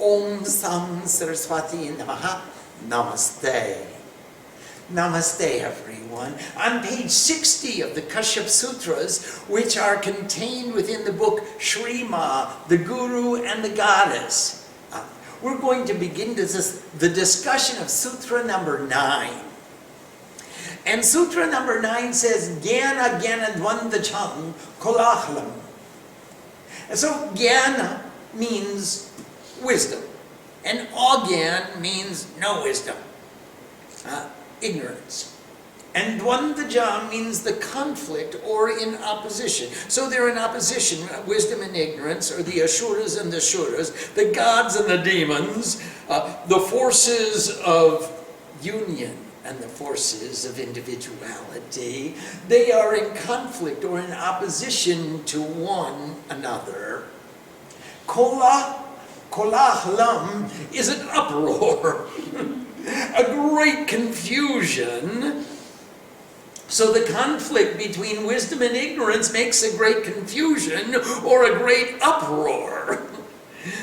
Om Sam Saraswati Namaha. Namaste. Namaste, everyone. On page 60 of the Kashyapa Sutras, which are contained within the book Shrima, the Guru and the Goddess, we're going to begin the discussion of Sutra number 9. And Sutra number 9 says, Jnanajnanadvandvajam Kolahalam. And so, Jnana means wisdom, and Agyan means no wisdom, ignorance. And Dvandvajam means the conflict or in opposition. So they're in opposition, wisdom and ignorance, or the Asuras and the Suras, the gods and the demons, the forces of union and the forces of individuality. They are in conflict or in opposition to one another. Kolahalam is an uproar, a great confusion. So the conflict between wisdom and ignorance makes a great confusion or a great uproar.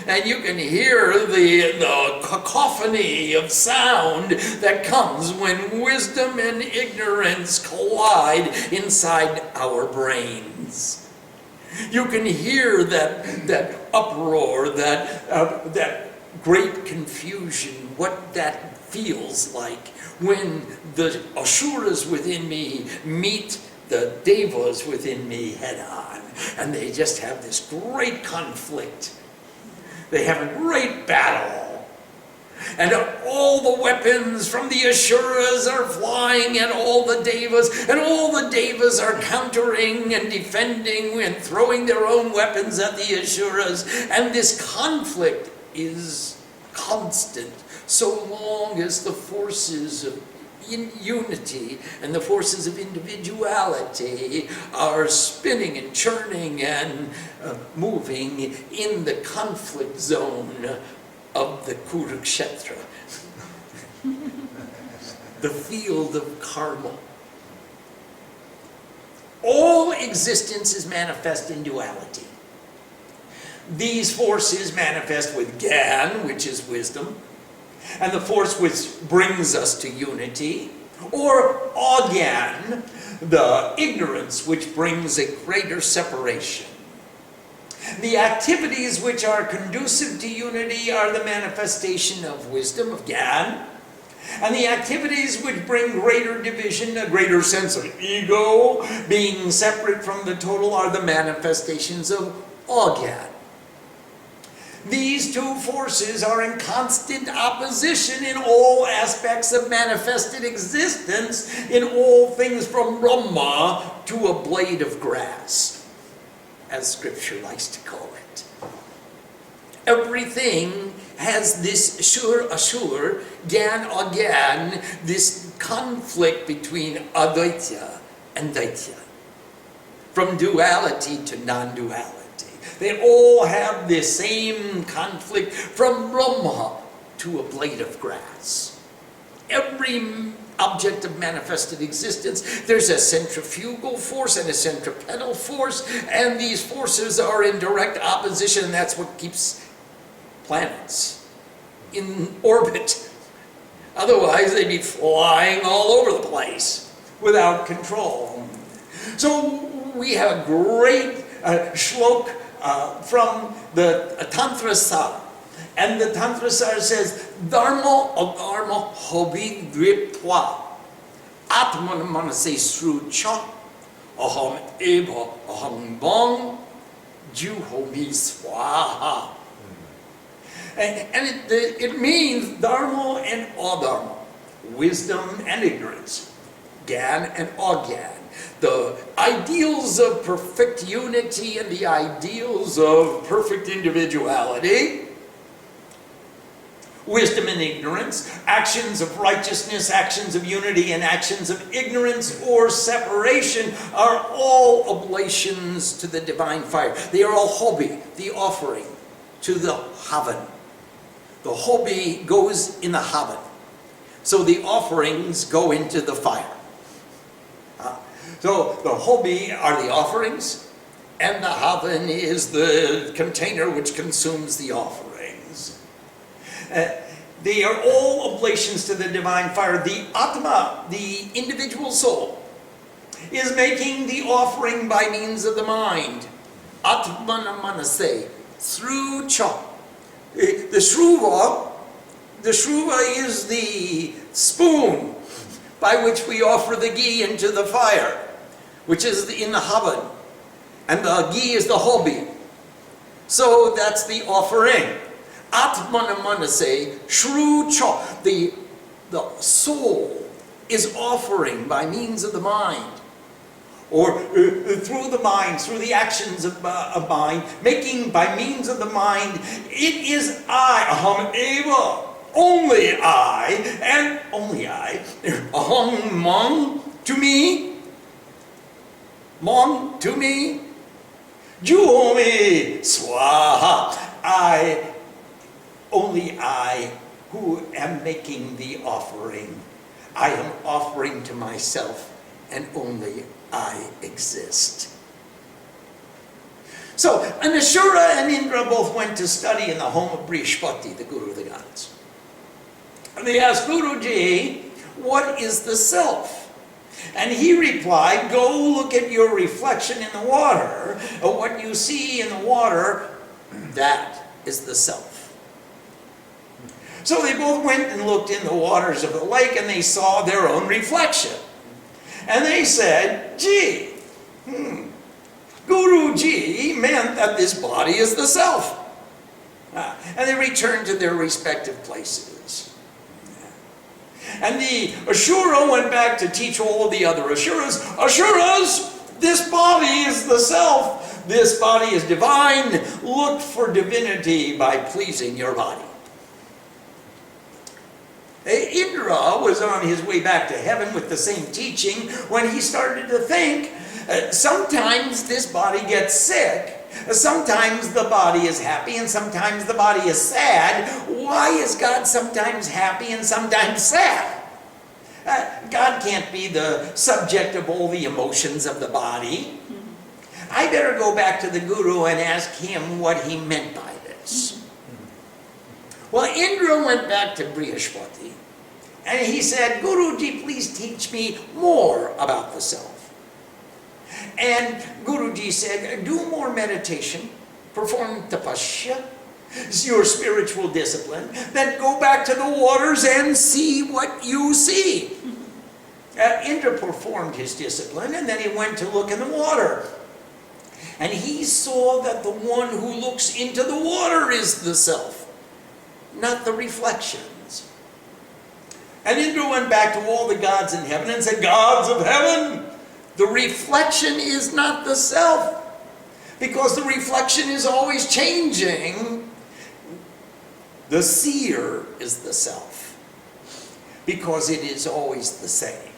And you can hear the cacophony of sound that comes when wisdom and ignorance collide inside our brains. You can hear that uproar, that great confusion, what that feels like when the Asuras within me meet the Devas within me head on. And they just have this great conflict. They have a great battle. And all the weapons from the Asuras are flying at all the Devas, and all the Devas are countering and defending and throwing their own weapons at the Asuras. And this conflict is constant so long as the forces of unity and the forces of individuality are spinning and churning and moving in the conflict zone of the Kurukshetra, the field of karma. All existence is manifest in duality. These forces manifest with Gyan, which is wisdom, and the force which brings us to unity, or Agyan, the ignorance which brings a greater separation. The activities which are conducive to unity are the manifestation of wisdom, of Gyan, and the activities which bring greater division, a greater sense of ego, being separate from the total, are the manifestations of Agyan. These two forces are in constant opposition in all aspects of manifested existence, in all things from Brahma to a blade of grass, as scripture likes to call it. Everything has this Asur, Gyan, Agyan, this conflict between Advaita and Daitya, from duality to non-duality. They all have the same conflict from Brahma to a blade of grass. Every object of manifested existence, there's a centrifugal force and a centripetal force, and these forces are in direct opposition, and that's what keeps planets in orbit. Otherwise, they'd be flying all over the place without control. So we have a great shlok from the Tantra Sara. And the Tantra Sara says, Dharma agarma hobi driptva atman manase srucha aham eva aham bang juhomi swaha. And it means Dharma and Adharma, wisdom and ignorance, Gyan and Agyan. The ideals of perfect unity and the ideals of perfect individuality, wisdom and ignorance, actions of righteousness, actions of unity, and actions of ignorance or separation are all oblations to the divine fire. They are all hobi, the offering, to the havan. The hobi goes in the havan. So the offerings go into the fire. So the hobi are the offerings, and the havan is the container which consumes the offerings. They are all oblations to the divine fire. The Atma, the individual soul, is making the offering by means of the mind. Atmana manase, through cha. The shruva is the spoon by which we offer the ghee into the fire, which is in the havan. And the ghee is the hobby. So that's the offering. Atmana manase, shru cha. The soul is offering by means of the mind. Or through the mind, through the actions of mind, making by means of the mind. It is I, aham eva, only I, and only I. Aham mang, to me. Mang, to me. Juhomi, swaha, only I who am making the offering. I am offering to myself, and only I exist. So, an Asura and Indra both went to study in the home of Brihaspati, the guru of the gods. And they asked Guruji, what is the self? And he replied, go look at your reflection in the water. What you see in the water, that is the self. So they both went and looked in the waters of the lake, and they saw their own reflection. And they said, gee, Guruji meant that this body is the self. And they returned to their respective places. And the Asura went back to teach all of the other Asuras, Asuras, this body is the self. This body is divine. Look for divinity by pleasing your body. Indra was on his way back to heaven with the same teaching when he started to think, sometimes this body gets sick, sometimes the body is happy, and sometimes the body is sad. Why is God sometimes happy and sometimes sad? God can't be the subject of all the emotions of the body. I better go back to the guru and ask him what he meant by this. Well, Indra went back to Brihaspati, and he said, Guruji, please teach me more about the self. And Guruji said, do more meditation, perform tapasya, your spiritual discipline, then go back to the waters and see what you see. Indra performed his discipline, and then he went to look in the water. And he saw that the one who looks into the water is the self, not the reflections. And Indra went back to all the gods in heaven and said, gods of heaven, the reflection is not the self, because the reflection is always changing. The seer is the self, because it is always the same.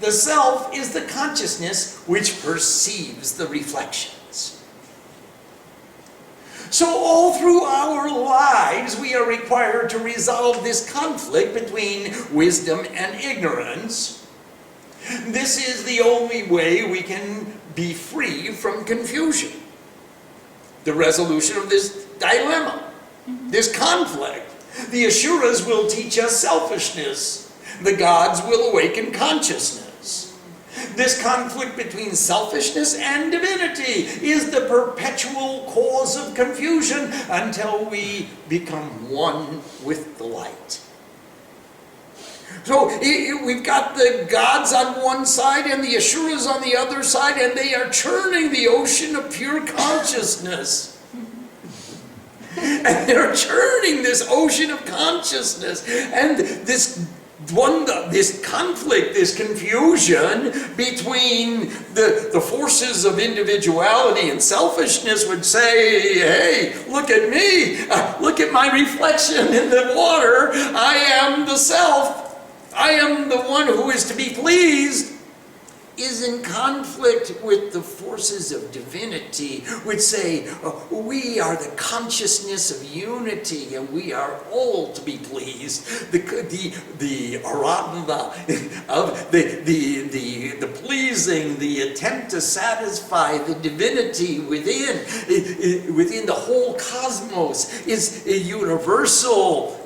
The self is the consciousness which perceives the reflections. So all through our lives, we are required to resolve this conflict between wisdom and ignorance. This is the only way we can be free from confusion. The resolution of this dilemma, this conflict. The Asuras will teach us selfishness. The gods will awaken consciousness. This conflict between selfishness and divinity is the perpetual cause of confusion until we become one with the light. So we've got the gods on one side and the Asuras on the other side, and they are churning the ocean of pure consciousness. And they're churning this ocean of consciousness, and this conflict, this confusion between the forces of individuality and selfishness would say, hey, look at me, look at my reflection in the water, I am the self, I am the one who is to be pleased. is in conflict with the forces of divinity, which say we are the consciousness of unity and we are all to be pleased. The aradhana of the pleasing, the attempt to satisfy the divinity within the whole cosmos is a universal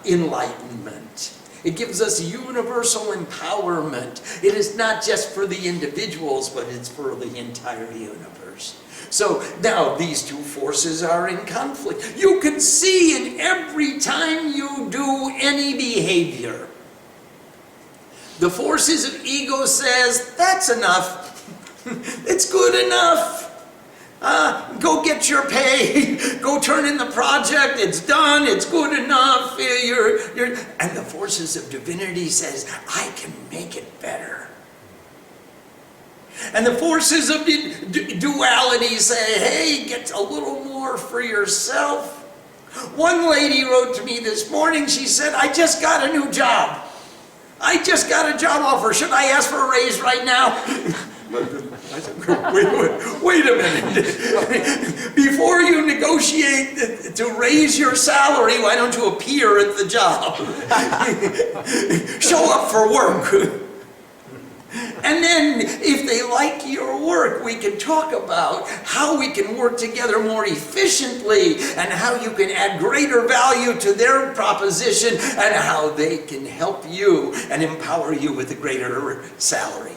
enlightenment. It gives us universal empowerment. It is not just for the individuals, but it's for the entire universe. So now these two forces are in conflict. You can see in every time you do any behavior, the forces of ego says, that's enough. It's good enough. Go get your pay. Go turn in the project. It's done. It's good enough. And the forces of divinity says, I can make it better. And the forces of duality say, hey, get a little more for yourself. One lady wrote to me this morning. She said, I just got a new job. I just got a job offer. Should I ask for a raise right now? I said, wait a minute. Before you negotiate to raise your salary, why don't you appear at the job? Show up for work. And then, if they like your work, we can talk about how we can work together more efficiently and how you can add greater value to their proposition and how they can help you and empower you with a greater salary.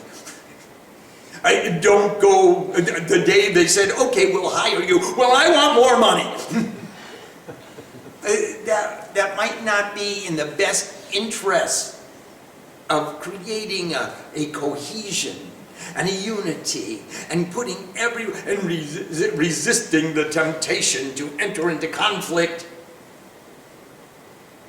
I don't go the day they said, okay, we'll hire you. Well, I want more money. That might not be in the best interest of creating a cohesion and a unity and putting resisting the temptation to enter into conflict.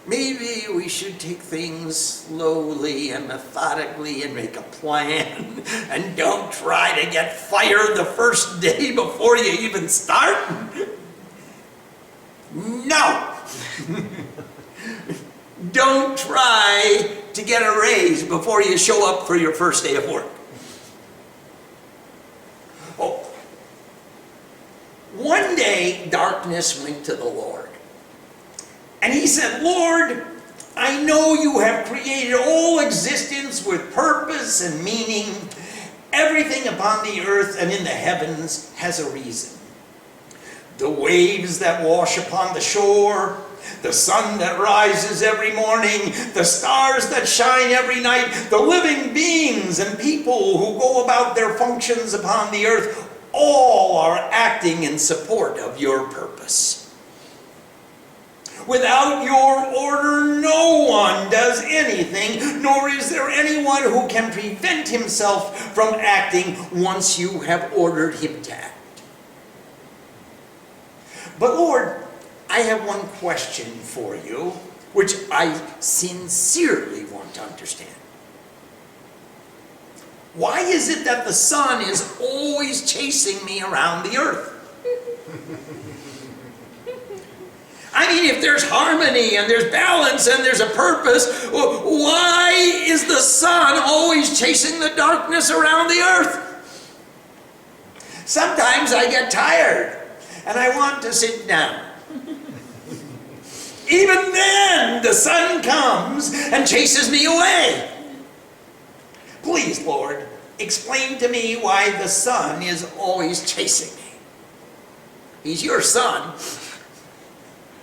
Maybe we should take things slowly and methodically and make a plan and don't try to get fired the first day before you even start. No. Don't try to get a raise before you show up for your first day of work. Oh. One day, darkness went to the Lord. And he said, Lord, I know you have created all existence with purpose and meaning. Everything upon the earth and in the heavens has a reason. The waves that wash upon the shore, the sun that rises every morning, the stars that shine every night, the living beings and people who go about their functions upon the earth, all are acting in support of your purpose. Without your order, no one does anything, nor is there anyone who can prevent himself from acting once you have ordered him to act. But Lord, I have one question for you, which I sincerely want to understand. Why is it that the sun is always chasing me around the earth? I mean, if there's harmony and there's balance and there's a purpose, why is the sun always chasing the darkness around the earth? Sometimes I get tired and I want to sit down. Even then, the sun comes and chases me away. Please, Lord, explain to me why the sun is always chasing me. He's your son.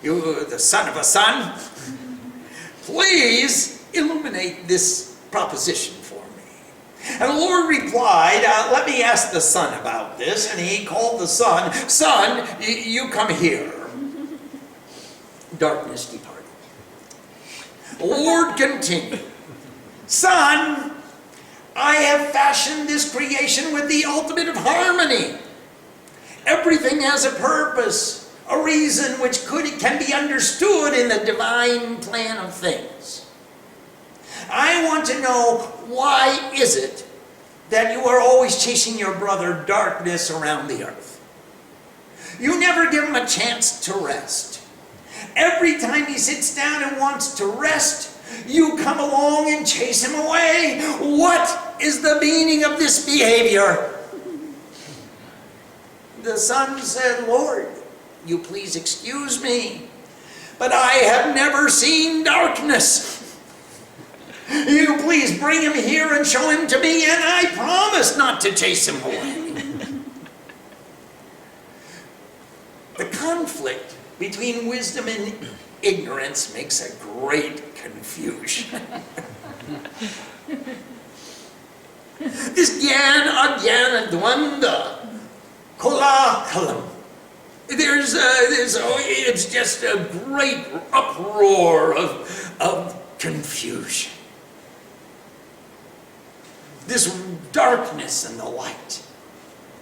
You're the son of a son. Please illuminate this proposition for me. And the Lord replied, let me ask the son about this. And he called the son, son, you come here. Darkness departed. The Lord continued, son, I have fashioned this creation with the ultimate of harmony. Everything has a purpose. A reason which can be understood in the divine plan of things. I want to know, why is it that you are always chasing your brother darkness around the earth? You never give him a chance to rest. Every time he sits down and wants to rest, you come along and chase him away. What is the meaning of this behavior? The son said, Lord, you please excuse me, but I have never seen darkness. You please bring him here and show him to me, and I promise not to chase him away. The conflict between wisdom and ignorance makes a great confusion. This Jnanajnanadvandvajam Kolahalam. It's just a great uproar of confusion. This darkness and the light,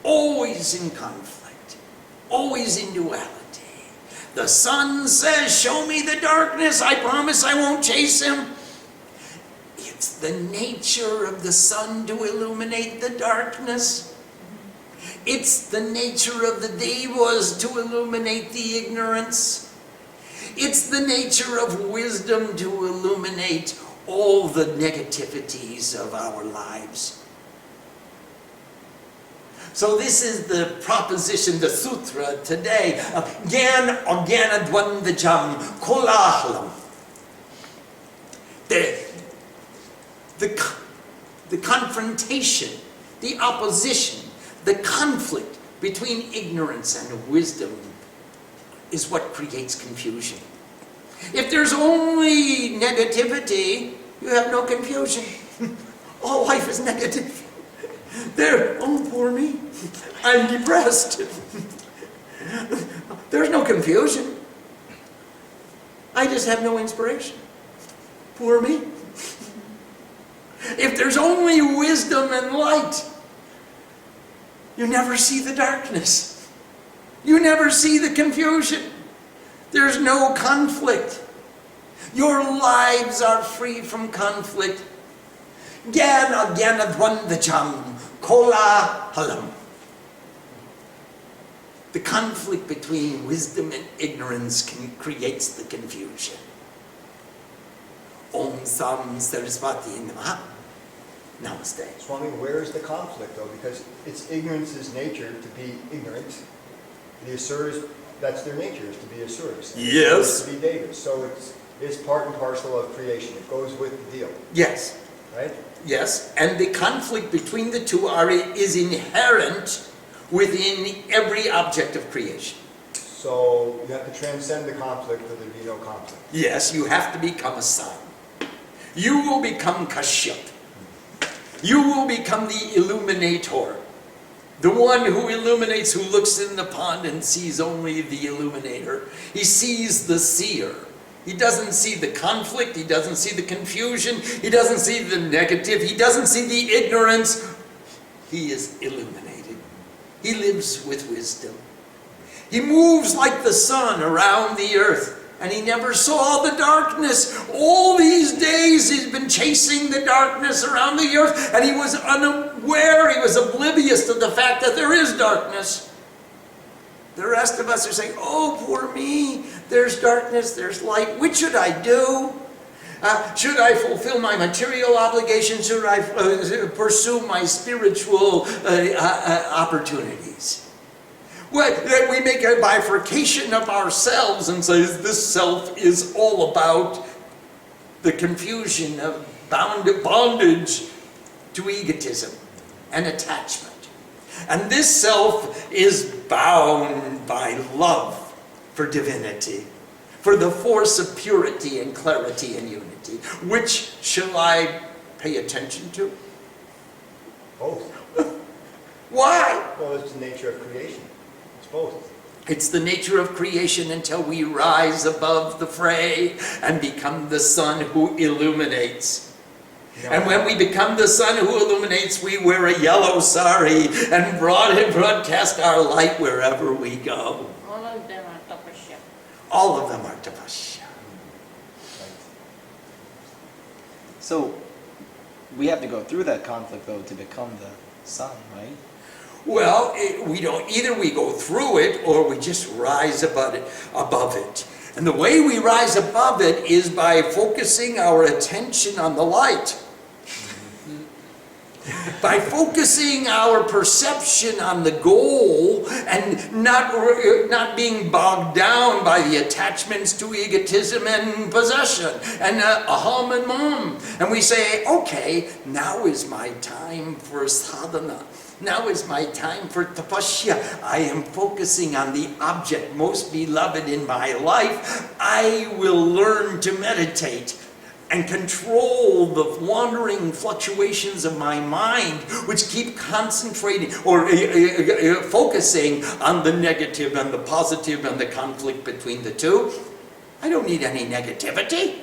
always in conflict, always in duality. The sun says, show me the darkness, I promise I won't chase him. It's the nature of the sun to illuminate the darkness. It's the nature of the devas to illuminate the ignorance. It's the nature of wisdom to illuminate all the negativities of our lives. So this is the proposition, the sutra today of Jnanajnanadvandvajam Kolahalam. The confrontation, the opposition, the conflict between ignorance and wisdom is what creates confusion. If there's only negativity, you have no confusion. All life is negative. Oh, poor me, I'm depressed. There's no confusion. I just have no inspiration. Poor me. If there's only wisdom and light, you never see the darkness. You never see the confusion. There's no conflict. Your lives are free from conflict. Jnanajnanadvandvajam Kolahalam. The conflict between wisdom and ignorance creates the confusion. Om Sam Saraswati Namaha. Namaste. Swami, where is the conflict though? Because it's ignorance's nature to be ignorant. The Asuras, that's their nature, is to be Asuras. Yes. To be Devas. So it's part and parcel of creation. It goes with the deal. Yes. Right? Yes, and the conflict between the two is inherent within every object of creation. So you have to transcend the conflict for there to be no conflict. Yes, you have to become a son. You will become Kashyapa. You will become the illuminator. The one who illuminates, who looks in the pond and sees only the illuminator. He sees the seer. He doesn't see the conflict, he doesn't see the confusion, he doesn't see the negative, he doesn't see the ignorance. He is illuminated. He lives with wisdom. He moves like the sun around the earth, and he never saw the darkness. All these days he's been chasing the darkness around the earth, and he was unaware, he was oblivious to the fact that there is darkness. The rest of us are saying, oh, poor me, there's darkness, there's light. Which should I do? Should I fulfill my material obligations? Should I pursue my spiritual opportunities? Well, we make a bifurcation of ourselves and say this self is all about the confusion of bondage to egotism and attachment. And this self is bound by love for divinity, for the force of purity and clarity and unity. Which shall I pay attention to? Both. Why? Well, it's the nature of creation. It's both. It's the nature of creation until we rise above the fray and become the sun who illuminates. And when we become the sun who illuminates, we wear a yellow sari and broadcast our light wherever we go. All of them are tapasya. All of them are tapasya. So we have to go through that conflict though to become the sun, right? Well, we don't. Either we go through it or we just rise above it. And the way we rise above it is by focusing our attention on the light. By focusing our perception on the goal and not being bogged down by the attachments to egotism and possession and aham and mam. And we say, okay, now is my time for sadhana. Now is my time for tapasya. I am focusing on the object most beloved in my life. I will learn to meditate and control the wandering fluctuations of my mind, which keep concentrating or focusing on the negative and the positive and the conflict between the two. I don't need any negativity.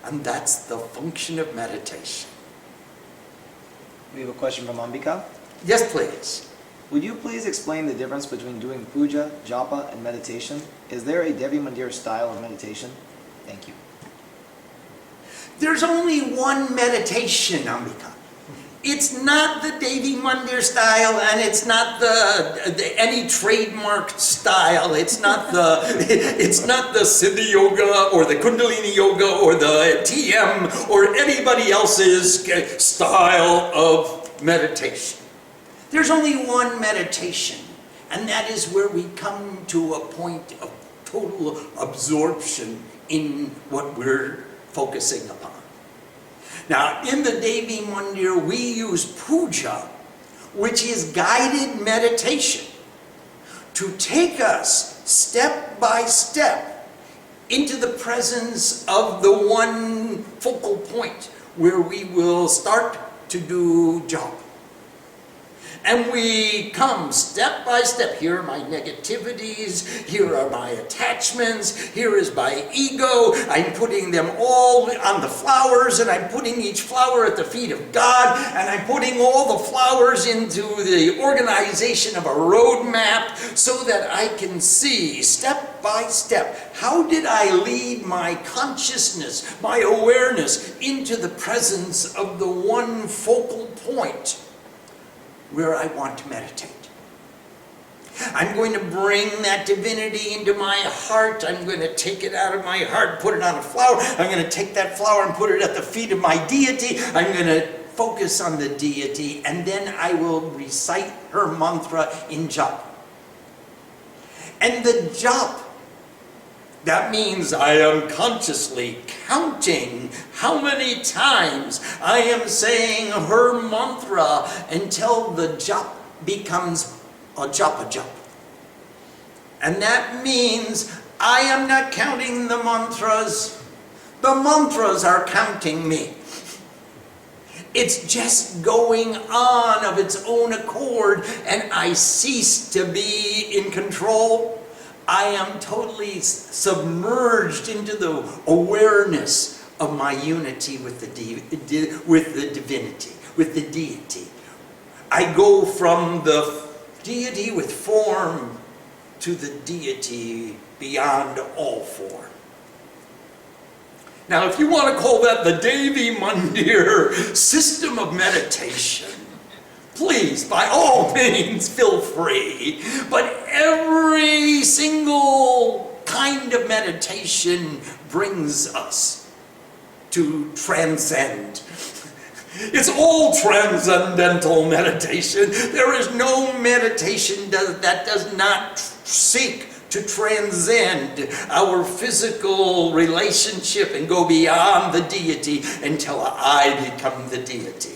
And that's the function of meditation. We have a question from Ambika. Yes, please. Would you please explain the difference between doing puja, japa, and meditation? Is there a Devi Mandir style of meditation? Thank you. There's only one meditation, Ambika. It's not the Devi Mandir style, and it's not any trademarked style. It's not the Siddha Yoga or the Kundalini Yoga or the TM or anybody else's style of meditation. There's only one meditation, and that is where we come to a point of total absorption in what we're focusing upon. Now, in the Devi Mandir, we use puja, which is guided meditation, to take us step by step into the presence of the one focal point where we will start to do japa. And we come step by step. Here are my negativities. Here are my attachments. Here is my ego. I'm putting them all on the flowers, and I'm putting each flower at the feet of God, and I'm putting all the flowers into the organization of a roadmap so that I can see step by step, how did I lead my consciousness, my awareness into the presence of the one focal point where I want to meditate. I'm going to bring that divinity into my heart. I'm going to take it out of my heart, put it on a flower. I'm going to take that flower and put it at the feet of my deity. I'm going to focus on the deity, and then I will recite her mantra in japa. And the japa, that means I am consciously counting how many times I am saying her mantra until the japa becomes a japa japa. And that means I am not counting the mantras are counting me. It's just going on of its own accord, and I cease to be in control. I am totally submerged into the awareness of my unity with the divinity, with the deity. I go from the deity with form to the deity beyond all form. Now, if you want to call that the Devi Mandir system of meditation, please, by all means, feel free. But every single kind of meditation brings us to transcend. It's all transcendental meditation. There is no meditation that does not seek to transcend our physical relationship and go beyond the deity until I become the deity.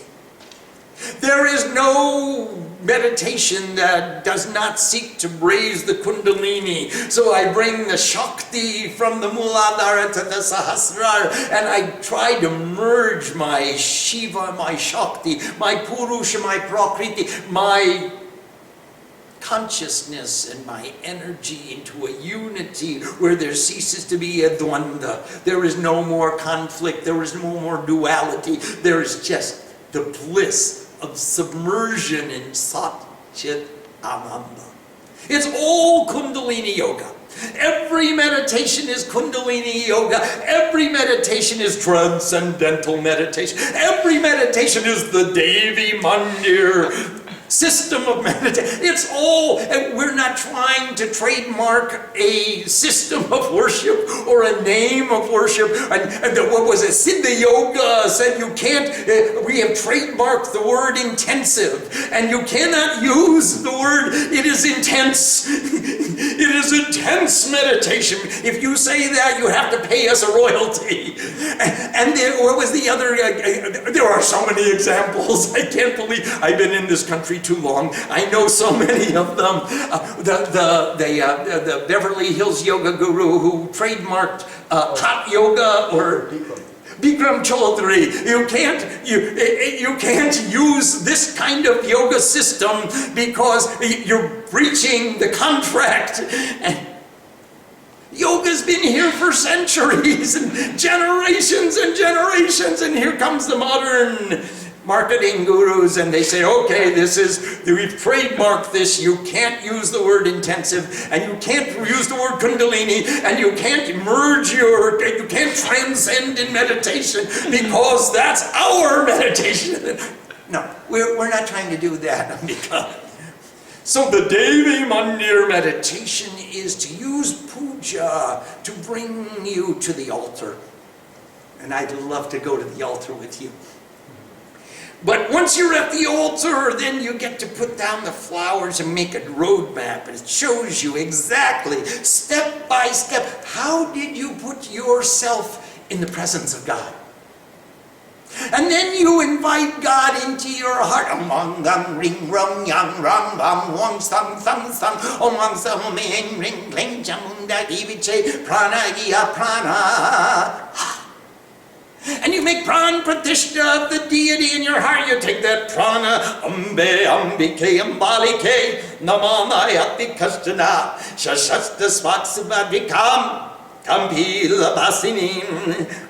There is no meditation that does not seek to raise the Kundalini. So I bring the Shakti from the Muladhara to the Sahasrara, and I try to merge my Shiva, my Shakti, my Purusha, my Prakriti, my consciousness and my energy into a unity where there ceases to be a dvanda. There is no more conflict. There is no more duality. There is just the bliss of submersion in Sat Chit Ananda. It's all Kundalini Yoga. Every meditation is Kundalini Yoga. Every meditation is transcendental meditation. Every meditation is the Devi Mandir system of meditation. It's all, we're not trying to trademark a system of worship or a name of worship. What was it? Siddha Yoga said you can't, we have trademarked the word intensive, and you cannot use the word, it is intense. It is intense meditation. If you say that, you have to pay us a royalty. And what was the other, there are so many examples. I can't believe, I've been in this country too long. I know so many of them. The Beverly Hills yoga guru who trademarked hot yoga, or Bikram Chaudhary. You can't use this kind of yoga system because you're breaching the contract. And yoga's been here for centuries and generations, and here comes the modern marketing gurus, and they say, okay, we've trademarked this, you can't use the word intensive, and you can't use the word kundalini, and you can't you can't transcend in meditation, because that's our meditation. No, we're not trying to do that, Ambika. So the Devi Mandir meditation is to use puja to bring you to the altar. And I'd love to go to the altar with you. But once you're at the altar, then you get to put down the flowers and make a roadmap. And it shows you exactly, step by step, how did you put yourself in the presence of God. And then you invite God into your heart. Among them ring rum yang ram bam wong sam sam sam omang sam ming ring kling chamunda giviche prana giya prana. And you make pran pratishtha of the deity in your heart. You take that prana, ambe ambike ambalike namanayati kastana shashasta svaksavadvikam kampila basinim.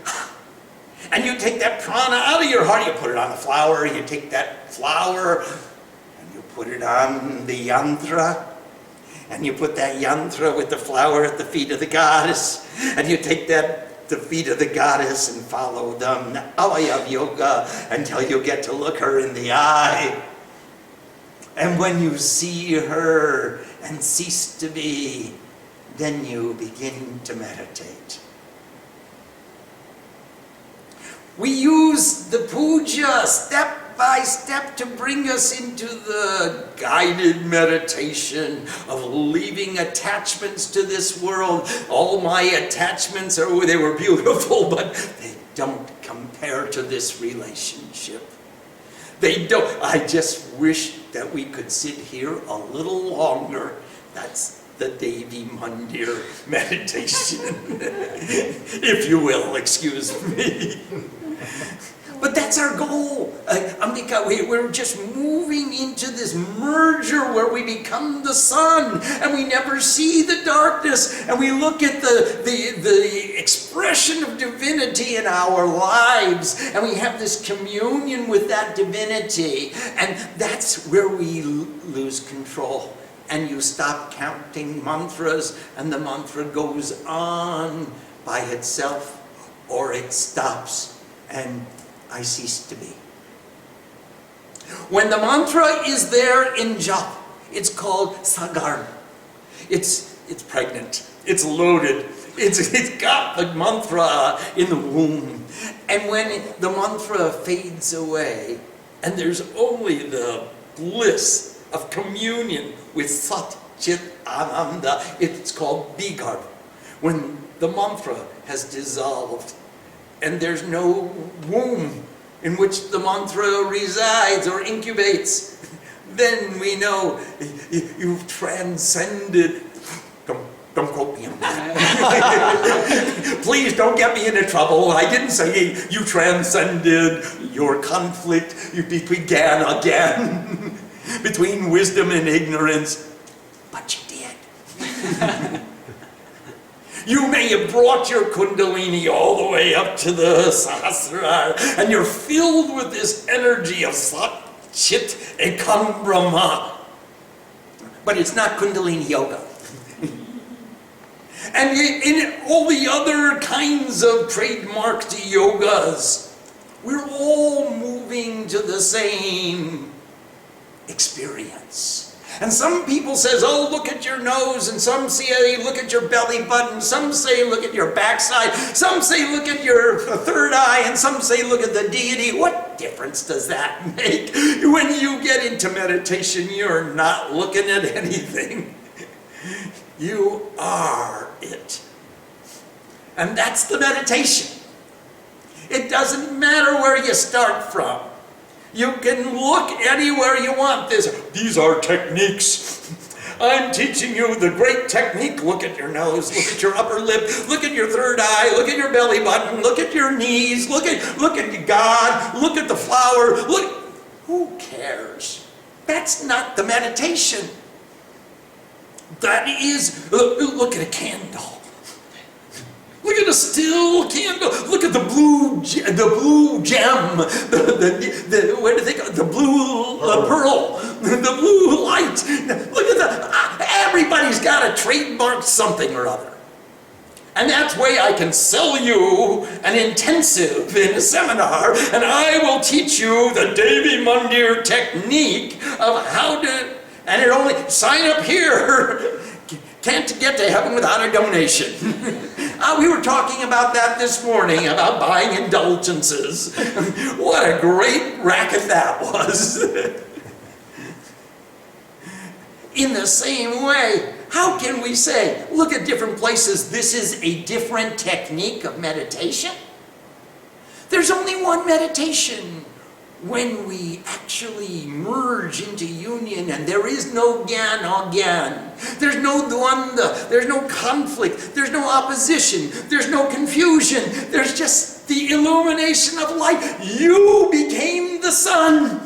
And you take that prana out of your heart, you put it on the flower, you take that flower and you put it on the yantra, and you put that yantra with the flower at the feet of the goddess, and you take the feet of the goddess and follow them, Avaya Yoga, until you get to look her in the eye. And when you see her and cease to be, then you begin to meditate. We use the puja step by step to bring us into the guided meditation of leaving attachments to this world. All my attachments, they were beautiful, but they don't compare to this relationship. They don't. I just wish that we could sit here a little longer. That's the Devi Mandir meditation, if you will, excuse me. But that's our goal. Ambika, we're just moving into this merger where we become the sun and we never see the darkness, and we look at the expression of divinity in our lives, and we have this communion with that divinity, and that's where we lose control. And you stop counting mantras, and the mantra goes on by itself, or it stops, and I cease to be. When the mantra is there in japa, it's called sagar. It's pregnant. It's loaded. It's got the mantra in the womb. And when the mantra fades away, and there's only the bliss of communion with Sat Chit Ananda, it's called Bigarbha. When the mantra has dissolved, and there's no womb in which the mantra resides or incubates, then we know you've transcended. Don't quote me on that. Please don't get me into trouble. I didn't say you transcended your conflict. You began again between wisdom and ignorance, but you did. You may have brought your kundalini all the way up to the sahasrara, and you're filled with this energy of Sat, Chit, Ekam Brahma. But it's not kundalini yoga. And in all the other kinds of trademarked yogas, we're all moving to the same experience. And some people says, oh, look at your nose, and some say, look at your belly button, some say, look at your backside, some say, look at your third eye, and some say, look at the deity. What difference does that make? When you get into meditation, you're not looking at anything. You are it. And that's the meditation. It doesn't matter where you start from. You can look anywhere you want. These are techniques. I'm teaching you the great technique. Look at your nose, look at your upper lip, look at your third eye, look at your belly button, look at your knees, look at God, look at the flower. Look. Who cares? That's not the meditation. That is, look at a candle. Look at a still candle. Look at the blue gem, what do they call it? The blue pearl, the blue light. Look at everybody's got to trademark something or other. And that's why I can sell you an intensive in a seminar, and I will teach you the Devi Mandir technique of how to, and it only, sign up here. Can't get to heaven without a donation. We were talking about that this morning, about buying indulgences. What a great racket that was. In the same way, how can we say, look at different places, this is a different technique of meditation? There's only one meditation. When we actually merge into union, and there is no gyan or gyan, there's no dvandva, there's no conflict, there's no opposition, there's no confusion, there's just the illumination of light. You became the sun.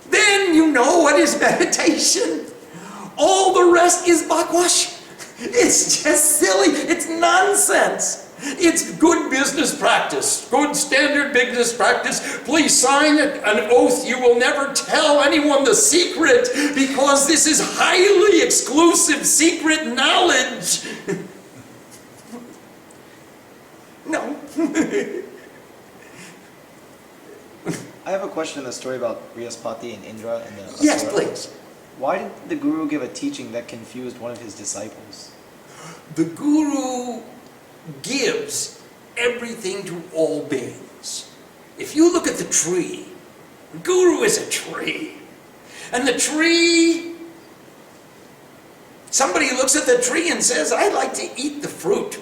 Then you know what is meditation. All the rest is bakwash. It's just silly, it's nonsense. It's good business practice, good standard business practice. Please sign an oath you will never tell anyone the secret, because this is highly exclusive secret knowledge. No. I have a question in the story about Brihaspati and Indra and the Asura. Yes, please. Why did the Guru give a teaching that confused one of his disciples? The Guru gives everything to all beings. If you look at the tree, the Guru is a tree. And the tree, somebody looks at the tree and says, I'd like to eat the fruit.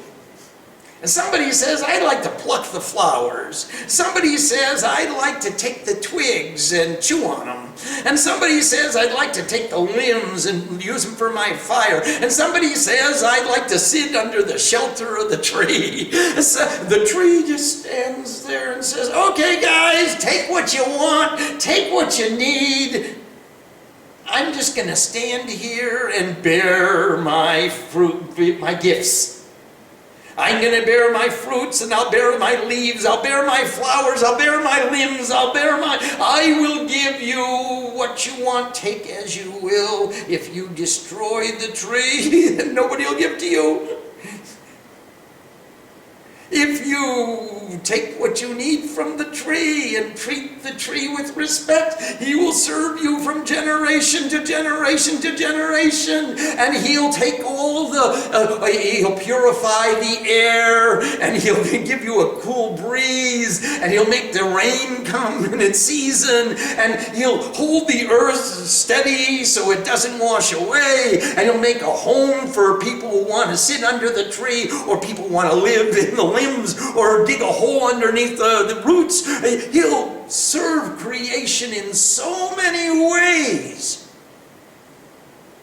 And somebody says, I'd like to pluck the flowers. Somebody says, I'd like to take the twigs and chew on them. And somebody says, I'd like to take the limbs and use them for my fire. And somebody says, I'd like to sit under the shelter of the tree. So the tree just stands there and says, okay guys, take what you want, take what you need. I'm just going to stand here and bear my fruit, my gifts. I'm going to bear my fruits, and I'll bear my leaves, I'll bear my flowers, I'll bear my limbs, I will give you what you want, take as you will. If you destroy the tree, then nobody will give to you. If you take what you need from the tree and treat the tree with respect, he will serve you from generation to generation to generation. And he'll take all he'll purify the air, and he'll give you a cool breeze, and he'll make the rain come in its season, and he'll hold the earth steady so it doesn't wash away, and he'll make a home for people who want to sit under the tree, or people who want to live in the limbs, or dig a hole underneath the roots. He'll serve creation in so many ways.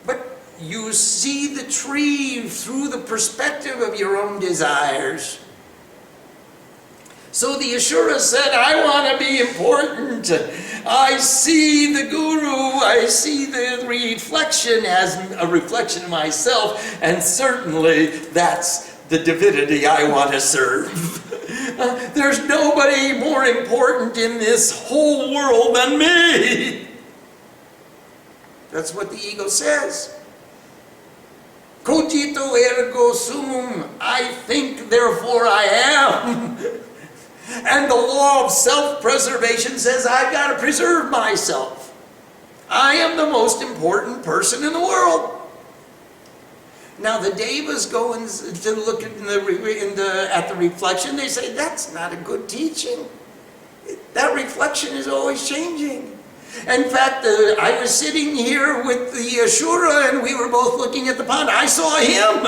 But you see the tree through the perspective of your own desires. So the Asura said, I want to be important. I see the Guru, I see the reflection as a reflection of myself, and certainly that's the divinity I want to serve. There's nobody more important in this whole world than me. That's what the ego says. Cogito ergo sum, I think, therefore I am. And the law of self-preservation says I've got to preserve myself. I am the most important person in the world. Now the Devas go to look at the reflection. They say, that's not a good teaching. That reflection is always changing. In fact, I was sitting here with the Asura and we were both looking at the pond. I saw him.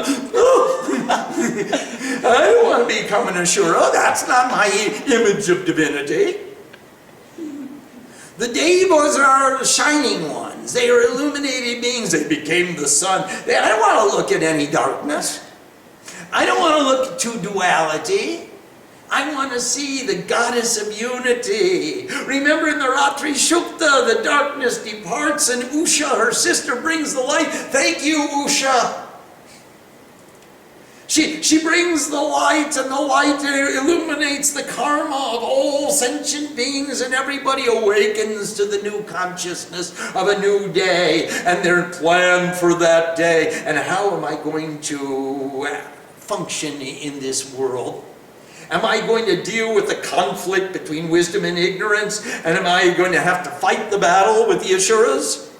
I don't want to become an Asura. That's not my image of divinity. The Devas are shining ones. They are illuminated beings. They became the sun. I don't want to look at any darkness. I don't want to look to duality. I want to see the goddess of unity. Remember in the Ratri Shukta, the darkness departs and Usha, her sister, brings the light. Thank you, Usha. She brings the light, and the light illuminates the karma of all sentient beings, and everybody awakens to the new consciousness of a new day and their plan for that day. And how am I going to function in this world? Am I going to deal with the conflict between wisdom and ignorance? And am I going to have to fight the battle with the Asuras?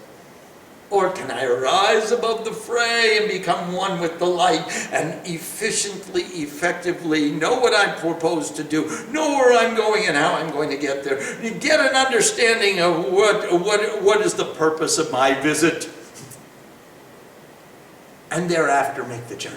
Or can I rise above the fray and become one with the light and efficiently, effectively know what I'm proposed to do, know where I'm going and how I'm going to get there, get an understanding of what is the purpose of my visit, and thereafter make the journey.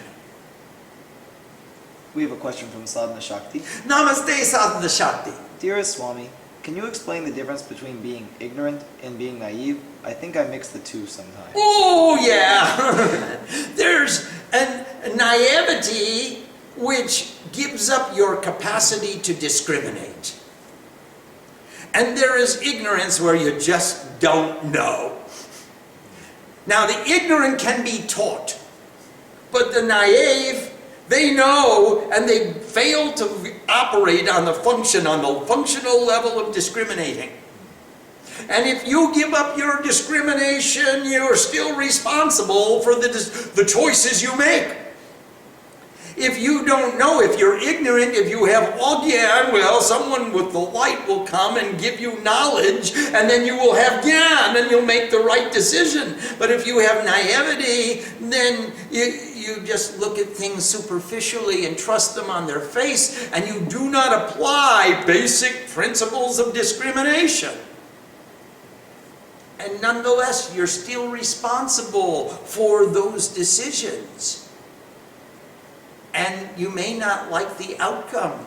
We have a question from Sadhana Shakti. Namaste, Sadhana Shakti. Dearest Swami, can you explain the difference between being ignorant and being naive? I think I mix the two sometimes. Oh, yeah. There's a naivety which gives up your capacity to discriminate. And there is ignorance where you just don't know. Now, the ignorant can be taught, but the naive, they know, and they fail to operate on the functional level of discriminating. And if you give up your discrimination, you're still responsible for the choices you make. If you don't know, if you're ignorant, if you have ogyan, well, someone with the light will come and give you knowledge, and then you will have gyan, and you'll make the right decision. But if you have naivety, then you just look at things superficially and trust them on their face, and you do not apply basic principles of discrimination. And nonetheless, you're still responsible for those decisions. And you may not like the outcome.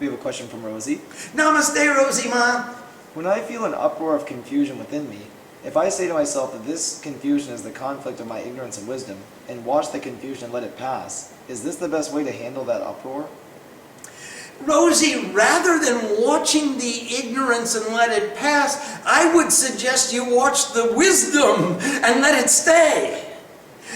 We have a question from Rosie. Namaste, Rosie Ma. When I feel an uproar of confusion within me, if I say to myself that this confusion is the conflict of my ignorance and wisdom, and watch the confusion and let it pass, is this the best way to handle that uproar? Rosie, rather than watching the ignorance and let it pass, I would suggest you watch the wisdom and let it stay.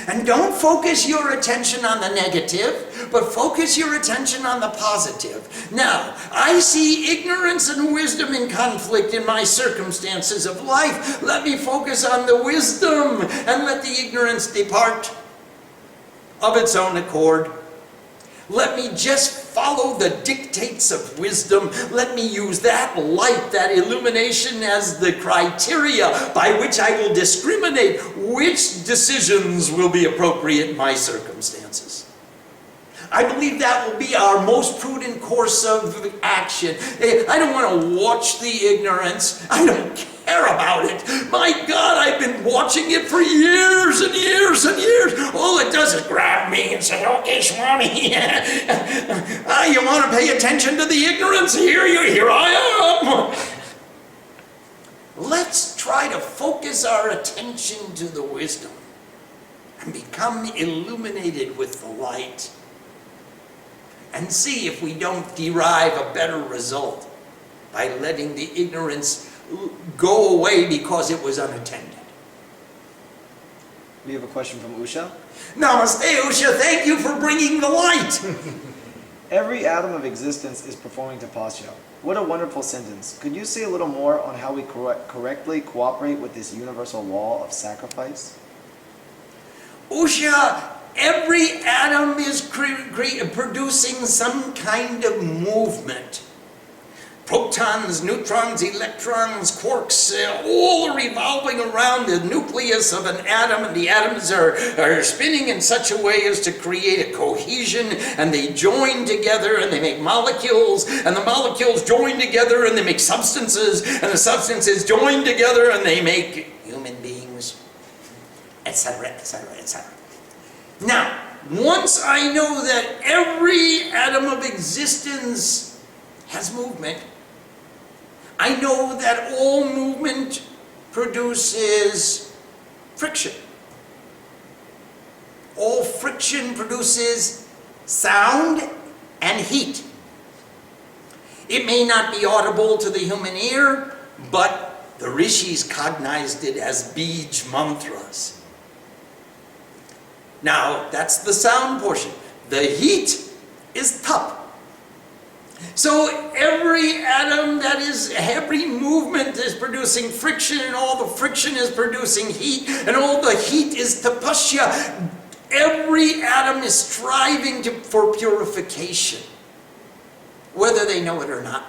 And don't focus your attention on the negative, but focus your attention on the positive. Now, I see ignorance and wisdom in conflict in my circumstances of life. Let me focus on the wisdom and let the ignorance depart of its own accord. Let me just follow the dictates of wisdom. Let me use that light, that illumination as the criteria by which I will discriminate which decisions will be appropriate in my circumstances. I believe that will be our most prudent course of action. I don't want to watch the ignorance. I don't care about it. My God, I've been watching it for years and years and years. All it does is grab me and say, okay, Swami, you want to pay attention to the ignorance? Here I am. Let's try to focus our attention to the wisdom and become illuminated with the light. And see if we don't derive a better result by letting the ignorance go away because it was unattended. We have a question from Usha. Namaste, Usha. Thank you for bringing the light. Every atom of existence is performing tapasya. What a wonderful sentence. Could you say a little more on how we correctly cooperate with this universal law of sacrifice? Usha, every atom is producing some kind of movement. protons, neutrons, electrons, quarks, all are revolving around the nucleus of an atom, and the atoms are spinning in such a way as to create a cohesion, and they join together and they make molecules, and the molecules join together and they make substances, and the substances join together and they make human beings, etc., etc., etc. Now, once I know that every atom of existence has movement, I know that all movement produces friction. All friction produces sound and heat. It may not be audible to the human ear, but the rishis cognized it as bij mantras. Now, that's the sound portion. The heat is tap. So every atom every movement is producing friction, and all the friction is producing heat, and all the heat is tapasya. Every atom is striving for purification, whether they know it or not.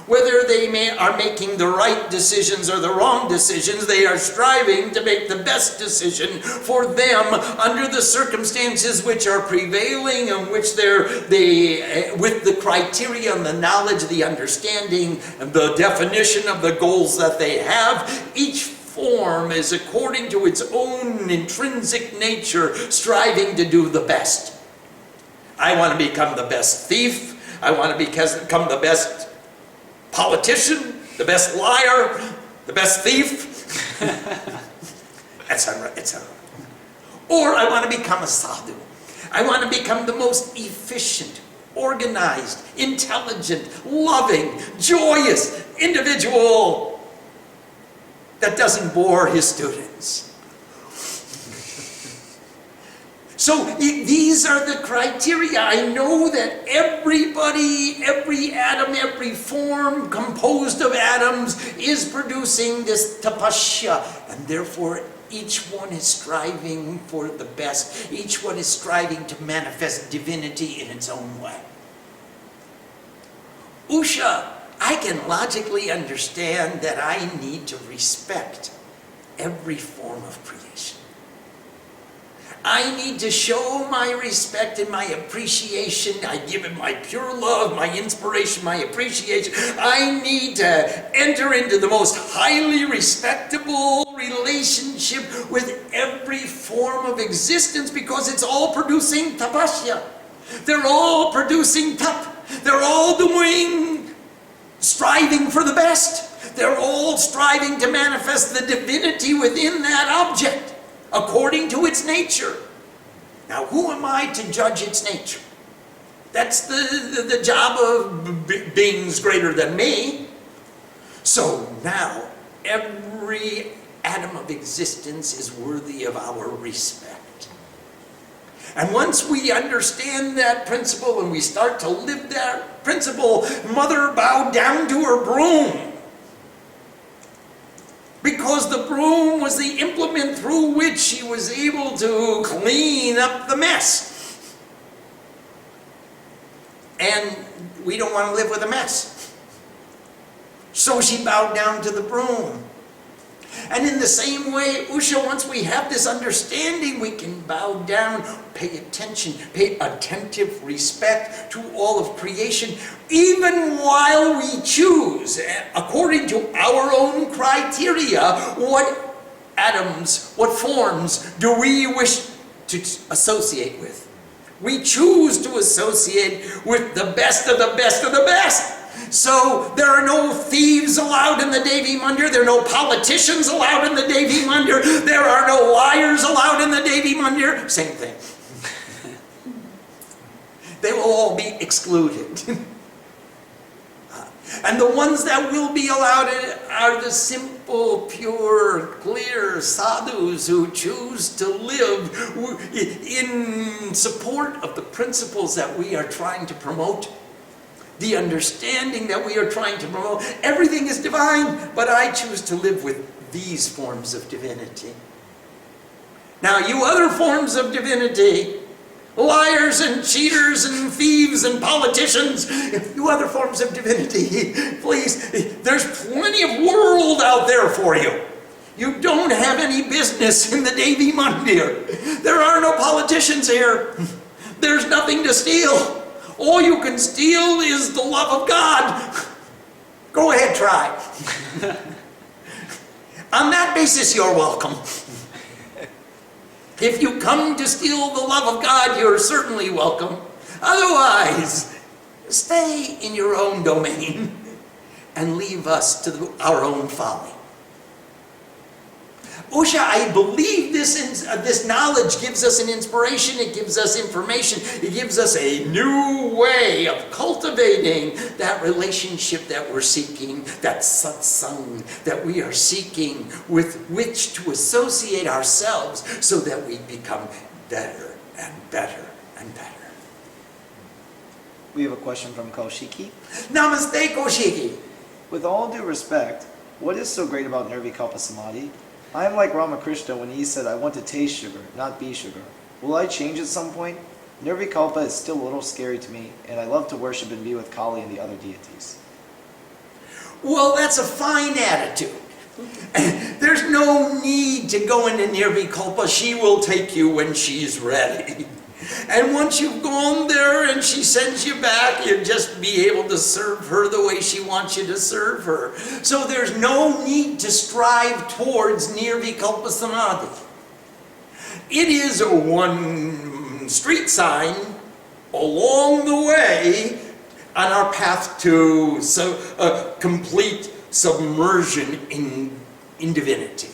Whether they are making the right decisions or the wrong decisions, they are striving to make the best decision for them under the circumstances which are prevailing, and which with the criteria and the knowledge, the understanding, and the definition of the goals that they have. Each form is according to its own intrinsic nature, striving to do the best. I want to become the best thief. I want to become the best politician, the best liar, the best thief, etc., etc. Or I want to become a sadhu. I want to become the most efficient, organized, intelligent, loving, joyous individual that doesn't bore his students. So these are the criteria. I know that everybody, every atom, every form composed of atoms is producing this tapasya, and therefore each one is striving for the best. Each one is striving to manifest divinity in its own way. Usha, I can logically understand that I need to respect every form of creation. I need to show my respect and my appreciation. I give it my pure love, my inspiration, my appreciation. I need to enter into the most highly respectable relationship with every form of existence, because it's all producing tapasya. They're all producing tap. They're all striving for the best. They're all striving to manifest the divinity within that object, according to its nature. Now, who am I to judge its nature? That's the job of beings greater than me. So now, every atom of existence is worthy of our respect. And once we understand that principle and we start to live that principle, Mother bowed down to her broom, because the broom was the implement through which she was able to clean up the mess. And we don't want to live with a mess. So she bowed down to the broom. And in the same way, Usha, once we have this understanding, we can bow down, pay attention, pay attentive respect to all of creation, even while we choose, according to our own criteria, what atoms, what forms do we wish to associate with. We choose to associate with the best of the best of the best. So there are no thieves allowed in the Devi Mandir. There are no politicians allowed in the Devi Mandir. There are no liars allowed in the Devi Mandir. Same thing. They will all be excluded. And the ones that will be allowed are the simple, pure, clear sadhus who choose to live in support of the principles that we are trying to promote. The understanding that we are trying to promote. Everything is divine, but I choose to live with these forms of divinity. Now, you other forms of divinity, liars and cheaters and thieves and politicians, you other forms of divinity, please, there's plenty of world out there for you. You don't have any business in the Devi Mandir. There are no politicians here. There's nothing to steal. All you can steal is the love of God. Go ahead, try. On that basis, you're welcome. If you come to steal the love of God, you're certainly welcome. Otherwise, stay in your own domain and leave us to our own folly. Usha, I believe this knowledge gives us an inspiration, it gives us information, it gives us a new way of cultivating that relationship that we're seeking, that satsang that we are seeking, with which to associate ourselves so that we become better and better and better. We have a question from Kaushiki. Namaste, Kaushiki. With all due respect, what is so great about Nirvikalpa Samadhi? I am like Ramakrishna when he said, I want to taste sugar, not be sugar. Will I change at some point? Nirvikalpa is still a little scary to me, and I love to worship and be with Kali and the other deities. Well, that's a fine attitude. There's no need to go into Nirvikalpa. She will take you when she's ready. And once you've gone there and she sends you back, you'll just be able to serve her the way she wants you to serve her. So there's no need to strive towards Nirvikalpa Samadhi. It is a one street sign along the way on our path to complete submersion in divinity.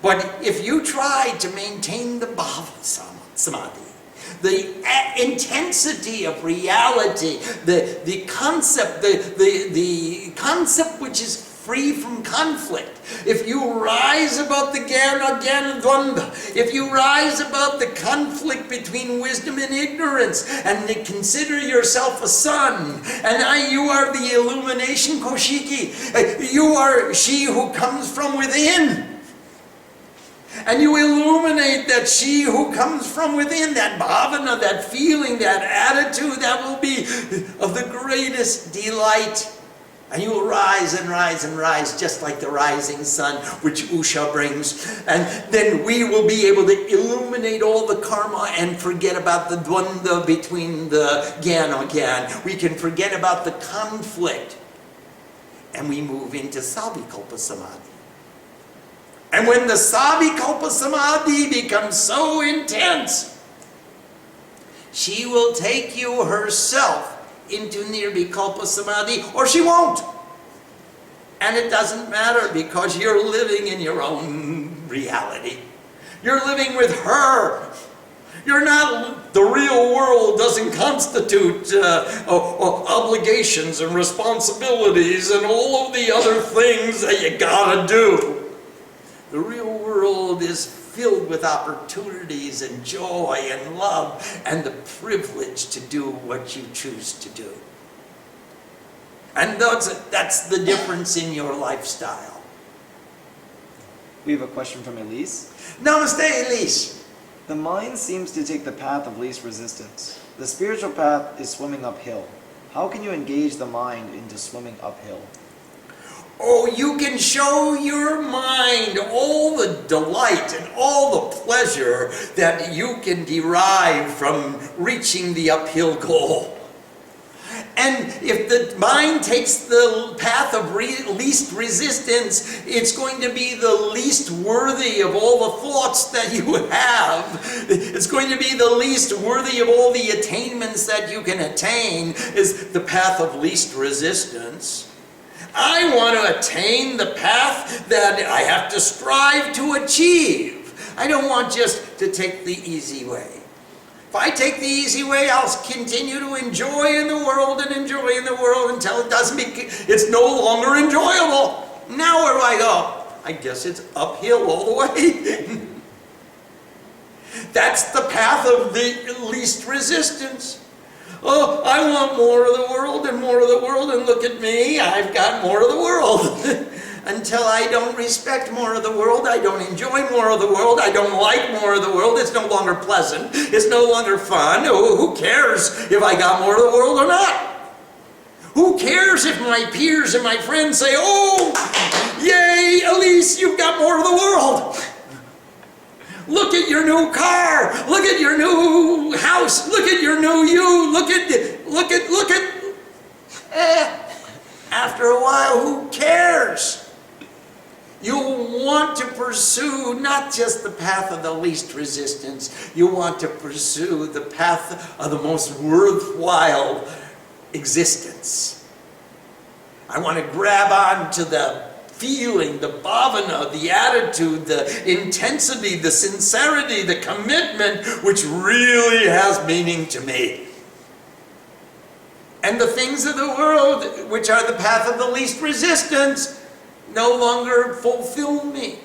But if you try to maintain the Bhava Samadhi, the intensity of reality, the concept, the concept which is free from conflict, if you rise above the Jnanajnanadvandvajam, if you rise above the conflict between wisdom and ignorance, and consider yourself a sun, and you are the illumination, Kaushiki, you are she who comes from within. And you illuminate that she who comes from within, that bhavana, that feeling, that attitude, that will be of the greatest delight. And you will rise and rise and rise, just like the rising sun, which Usha brings. And then we will be able to illuminate all the karma and forget about the dvandva between the Jnana. We can forget about the conflict. And we move into Savikalpa Samadhi. And when the Savikalpa Samadhi becomes so intense, she will take you herself into Nirvikalpa Samadhi, or she won't. And it doesn't matter, because you're living in your own reality. You're living with her. You're not, the real world doesn't constitute obligations and responsibilities and all of the other things that you gotta do. The real world is filled with opportunities and joy and love and the privilege to do what you choose to do. And that's the difference in your lifestyle. We have a question from Elise. Namaste, Elise. The mind seems to take the path of least resistance. The spiritual path is swimming uphill. How can you engage the mind into swimming uphill? Oh, you can show your mind all the delight and all the pleasure that you can derive from reaching the uphill goal. And if the mind takes the path of least resistance, it's going to be the least worthy of all the thoughts that you have. It's going to be the least worthy of all the attainments that you can attain, is the path of least resistance. I want to attain the path that I have to strive to achieve. I don't want just to take the easy way. If I take the easy way, I'll continue to enjoy in the world and enjoy in the world until it's no longer enjoyable. Now where do I go? I guess it's uphill all the way. That's the path of the least resistance. Oh, I want more of the world and more of the world, and look at me, I've got more of the world. until I don't respect more of the world, I don't enjoy more of the world, I don't like more of the world, it's no longer pleasant, it's no longer fun. Who cares if I got more of the world or not? Who cares if my peers and my friends say, oh, yay, Elise, you've got more of the world. Look at your new car, look at your new house, look at your new you, look at. After a while, who cares? You want to pursue not just the path of the least resistance, you want to pursue the path of the most worthwhile existence. I want to grab on to the feeling, the bhavana, the attitude, the intensity, the sincerity, the commitment, which really has meaning to me. And the things of the world, which are the path of the least resistance, no longer fulfill me.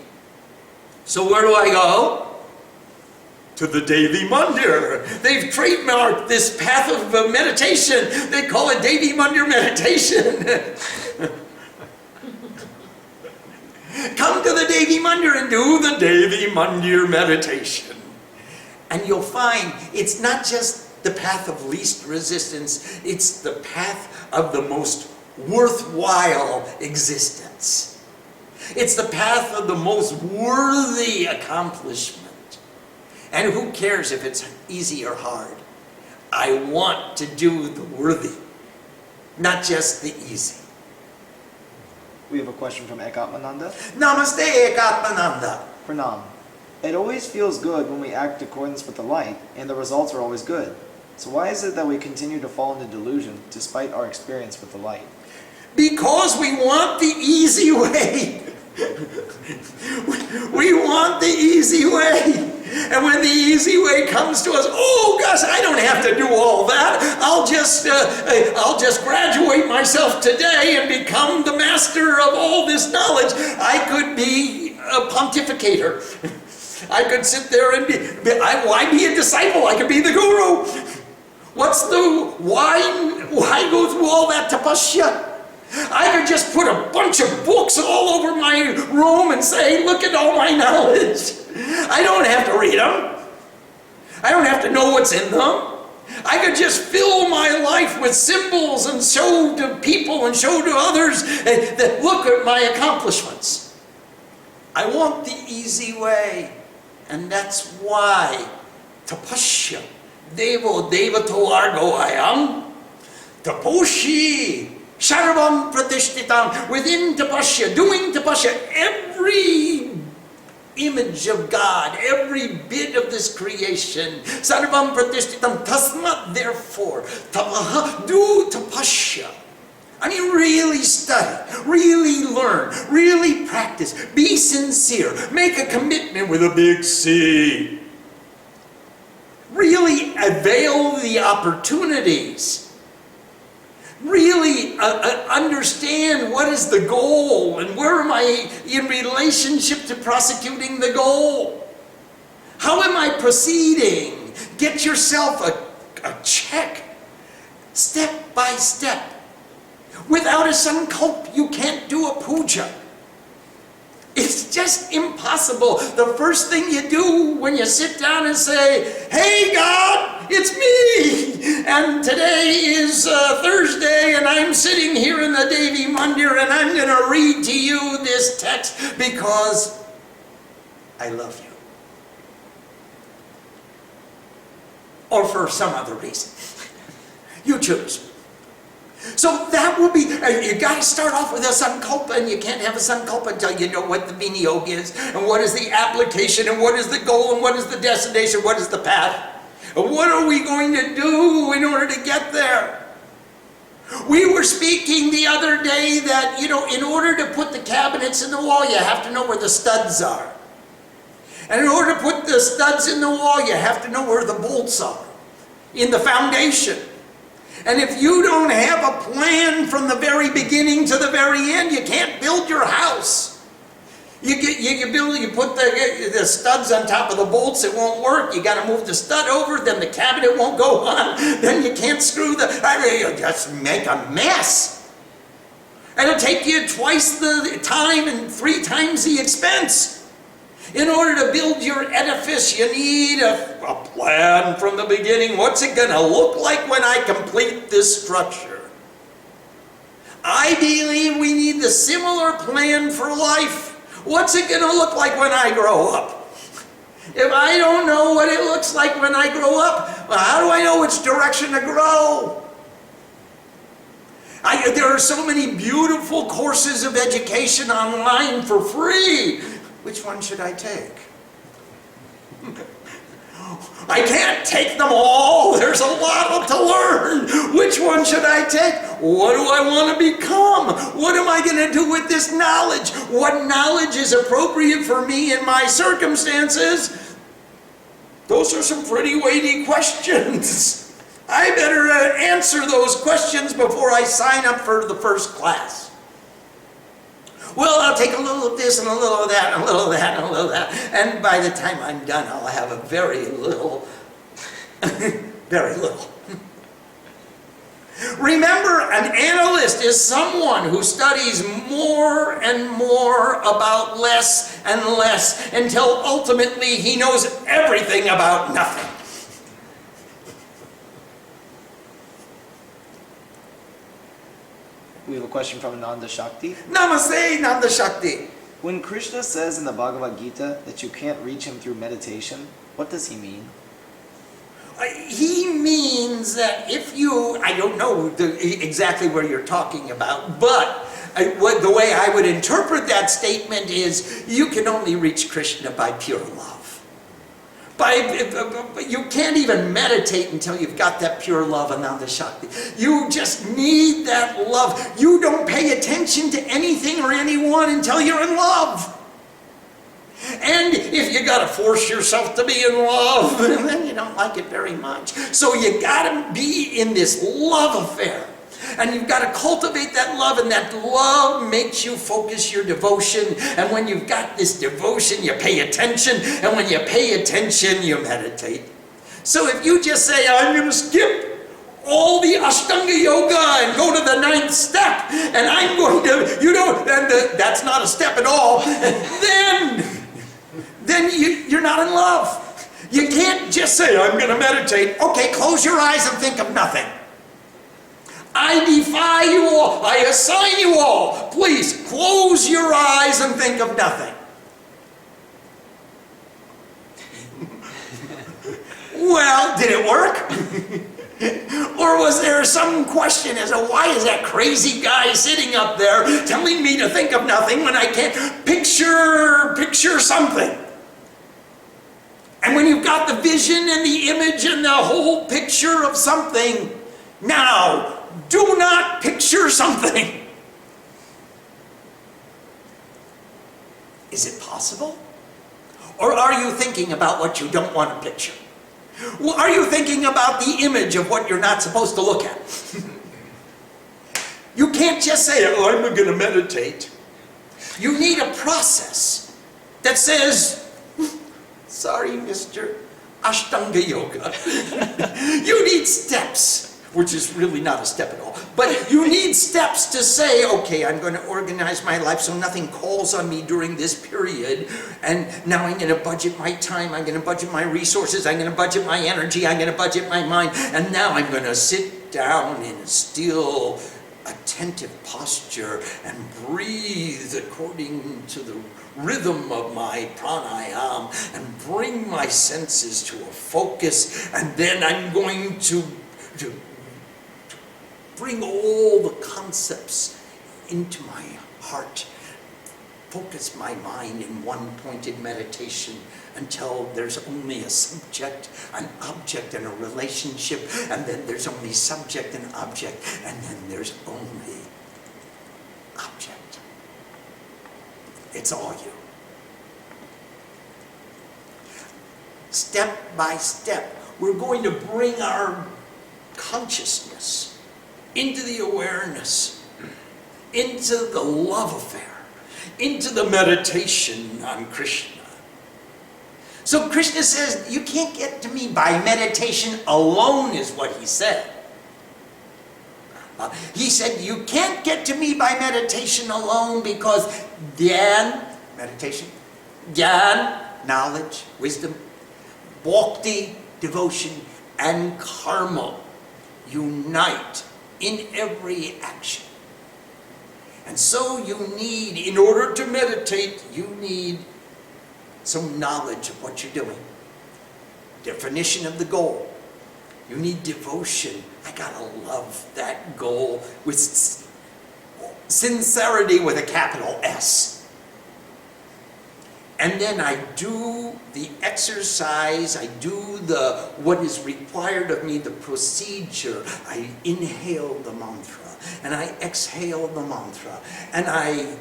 So where do I go? To the Devi Mandir. They've trademarked this path of meditation. They call it Devi Mandir meditation. Come to the Devi Mandir and do the Devi Mandir meditation. And you'll find it's not just the path of least resistance, it's the path of the most worthwhile existence. It's the path of the most worthy accomplishment. And who cares if it's easy or hard? I want to do the worthy, not just the easy. We have a question from Ekatmananda. Namaste, Ekatmananda. Pranam. It always feels good when we act in accordance with the light, and the results are always good. So why is it that we continue to fall into delusion despite our experience with the light? Because we want the easy way. We want the easy way. And when the easy way comes to us, oh gosh, I don't have to do all that. I'll just graduate myself today and become the master of all this knowledge. I could be a pontificator. I could sit there and why be a disciple? I could be the guru. Why go through all that tapasya? I could just put a bunch of books all over my room and say, look at all my knowledge. I don't have to read them. I don't have to know what's in them. I could just fill my life with symbols and show to people and show to others that look at my accomplishments. I want the easy way. And that's why tapasya, devo devato argo ayam, taposhi, Sarvam pratishtitam, within tapasya, doing tapasya, every image of God, every bit of this creation, sarvam pratishtitam, tasmat, therefore, tapaha, do tapasya. I mean, really study, really learn, really practice, be sincere, make a commitment with a big C. Really avail the opportunities. Really understand what is the goal and where am I in relationship to prosecuting the goal. How am I proceeding? Get yourself a check, step by step. Without a sankalp, you can't do a puja. It's just impossible. The first thing you do when you sit down and say, hey God, it's me. And today is Thursday and I'm sitting here in the Devi Mandir and I'm going to read to you this text because I love you. Or for some other reason. You choose. So that will be, you got to start off with a sankalpa, and you can't have a sankalpa until you know what the viniyog is, and what is the application, and what is the goal, and what is the destination, what is the path. And what are we going to do in order to get there? We were speaking the other day that, in order to put the cabinets in the wall, you have to know where the studs are. And in order to put the studs in the wall, you have to know where the bolts are, in the foundation. And if you don't have a plan from the very beginning to the very end, you can't build your house. You put the studs on top of the bolts, it won't work. You got to move the stud over, then the cabinet won't go on. Then you can't screw you just make a mess. It'll take you twice the time and 3 times the expense. In order to build your edifice, you need a plan from the beginning. What's it going to look like when I complete this structure? I believe we need the similar plan for life. What's it going to look like when I grow up? If I don't know what it looks like when I grow up, well, how do I know which direction to grow? There are so many beautiful courses of education online for free. Which one should I take? I can't take them all. There's a lot to learn. Which one should I take? What do I want to become? What am I going to do with this knowledge? What knowledge is appropriate for me in my circumstances? Those are some pretty weighty questions. I better answer those questions before I sign up for the first class. Well, I'll take a little of this and a little of that and a little of that and a little of that. And by the time I'm done, I'll have a very little, very little. Remember, an analyst is someone who studies more and more about less and less until ultimately he knows everything about nothing. We have a question from Nanda Shakti. Namaste, Nanda Shakti. When Krishna says in the Bhagavad Gita that you can't reach him through meditation, what does he mean? He means that if you, I don't know exactly where you're talking about, but the way I would interpret that statement is you can only reach Krishna by pure love. You can't even meditate until you've got that pure love, Ananda Shakti. You just need that love. You don't pay attention to anything or anyone until you're in love. And if you got to force yourself to be in love, then you don't like it very much. So you got to be in this love affair. And you've got to cultivate that love, and that love makes you focus your devotion. And when you've got this devotion, you pay attention. And when you pay attention, you meditate. So if you just say, I'm going to skip all the Ashtanga Yoga and go to the 9th step, and I'm going to, that's not a step at all, then you're not in love. You can't just say, I'm going to meditate. Okay, close your eyes and think of nothing. I defy you all. I assign you all. Please close your eyes and think of nothing. Well, did it work? Or was there some question as to why is that crazy guy sitting up there telling me to think of nothing when I can't picture something? And when you've got the vision and the image and the whole picture of something, now, do not picture something. Is it possible? Or are you thinking about what you don't want to picture? Well, are you thinking about the image of what you're not supposed to look at? You can't just say, oh, I'm going to meditate. You need a process that says, sorry, Mr. Ashtanga Yoga. You need steps. Which is really not a step at all. But you need steps to say, okay, I'm going to organize my life so nothing calls on me during this period. And now I'm going to budget my time. I'm going to budget my resources. I'm going to budget my energy. I'm going to budget my mind. And now I'm going to sit down in a still, attentive posture and breathe according to the rhythm of my pranayam and bring my senses to a focus. And then I'm going to bring all the concepts into my heart, focus my mind in one pointed meditation until there's only a subject, an object, and a relationship, and then there's only subject and object, and then there's only object. It's all you. Step by step, we're going to bring our consciousness into the awareness, into the love affair, into the meditation on Krishna. So Krishna says, you can't get to me by meditation alone, is what he said. He said, you can't get to me by meditation alone because dhyan, meditation, jnana, knowledge, wisdom, bhakti, devotion, and karma unite in every action. And so you need, in order to meditate, you need some knowledge of what you're doing. Definition of the goal. You need devotion. I gotta love that goal with sincerity with a capital S. And then I do the exercise, I do what is required of me, the procedure. I inhale the mantra, and I exhale the mantra, and I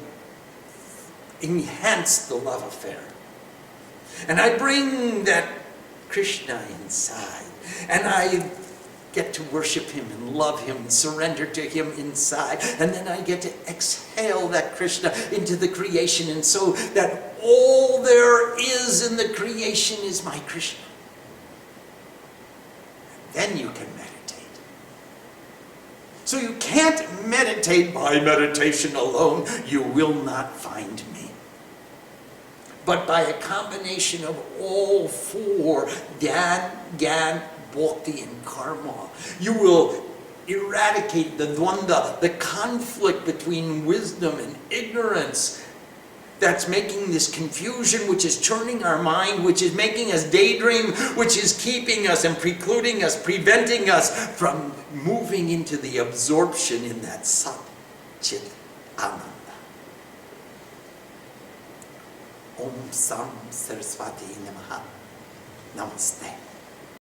enhance the love affair. And I bring that Krishna inside, and I get to worship him and love him and surrender to him inside. And then I get to exhale that Krishna into the creation, and so that all there is in the creation is my Krishna. Then you can meditate. So you can't meditate by meditation alone. You will not find me. But by a combination of all four, dhyan, jnana, bhakti, and karma, you will eradicate the dvanda, the conflict between wisdom and ignorance that's making this confusion, which is churning our mind, which is making us daydream, which is keeping us and precluding us, preventing us from moving into the absorption in that Sat Chit Ananda. Om Sam Saraswati Namaha. Namaste.